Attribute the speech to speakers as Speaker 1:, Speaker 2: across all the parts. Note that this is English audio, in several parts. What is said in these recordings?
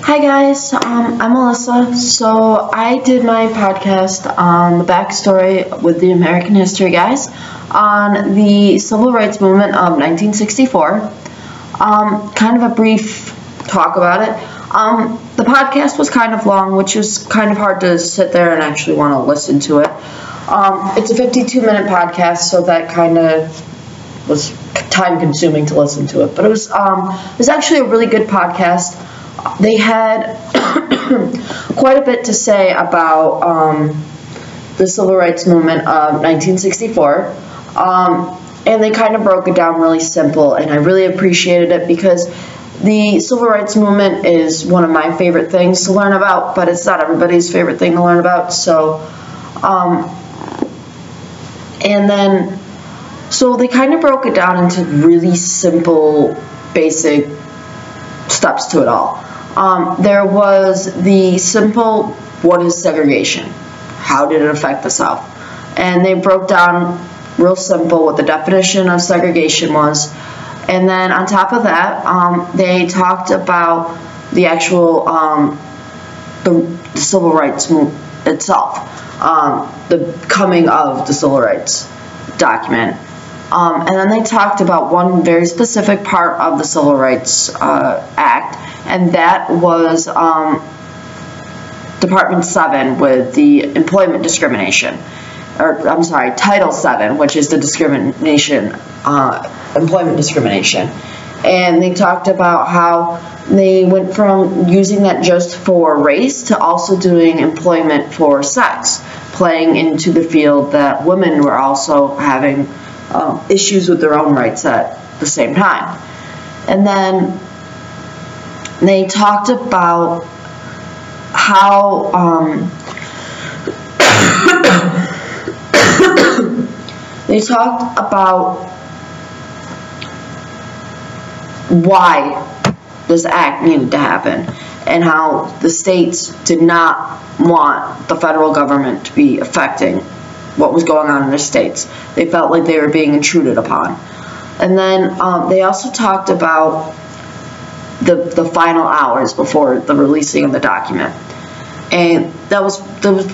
Speaker 1: Hi guys, I'm Melissa. So I did my podcast on the backstory with the American History guys on the Civil Rights Movement of 1964. Kind of a brief talk about it. The podcast was kind of long, which was kind of hard to sit there and actually want to listen to it. It's a 52-minute podcast, so that kind of was time consuming to listen to it. But it was actually a really good podcast. They had quite a bit to say about the Civil Rights Movement of 1964, and they kind of broke it down really simple, and I really appreciated it because the Civil Rights Movement is one of my favorite things to learn about, but it's not everybody's favorite thing to learn about. So they kind of broke it down into really simple, basic steps to it all. There was the simple, what is segregation? How did it affect the South? And they broke down real simple what the definition of segregation was. And then on top of that, they talked about the actual, the civil rights movement itself, the coming of the civil rights document. And then they talked about one very specific part of the Civil Rights Act, and that was Department 7 with the employment discrimination, Title 7, which is the employment discrimination. And they talked about how they went from using that just for race to also doing employment for sex, playing into the field that women were also having issues with their own rights at the same time. And then they talked about how why this act needed to happen, and how the states did not want the federal government to be affecting what was going on in their states. They felt like they were being intruded upon. And then they also talked about the final hours before the releasing of the document. And that was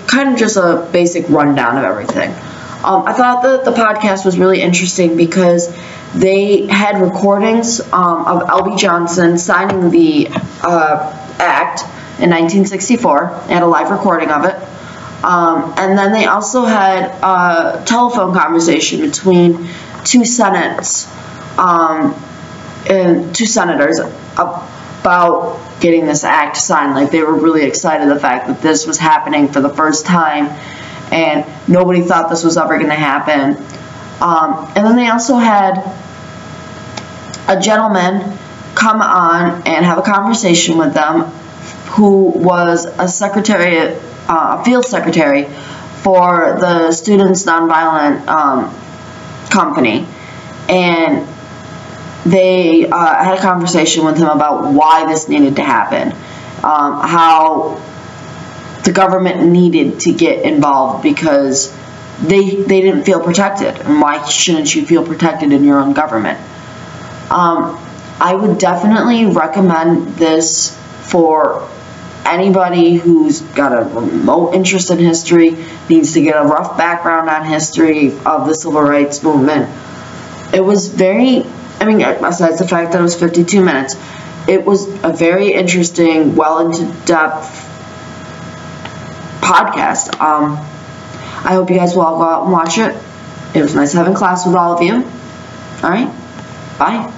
Speaker 1: kind of just a basic rundown of everything. I thought that the podcast was really interesting because they had recordings of L.B. Johnson signing the act in 1964. They had a live recording of it. And then they also had a telephone conversation between two senators about getting this act signed. Like, they were really excited the fact that this was happening for the first time, and nobody thought this was ever going to happen. And then they also had a gentleman come on and have a conversation with them who was a field secretary for the Students Nonviolent company, and they had a conversation with him about why this needed to happen, how the government needed to get involved because they didn't feel protected, and why shouldn't you feel protected in your own government? I would definitely recommend this for anybody who's got a remote interest in history, needs to get a rough background on history of the Civil Rights Movement. It was besides the fact that it was 52 minutes, it was a very interesting, into-depth podcast. I hope you guys will all go out and watch it. It was nice having class with all of you. Alright, bye.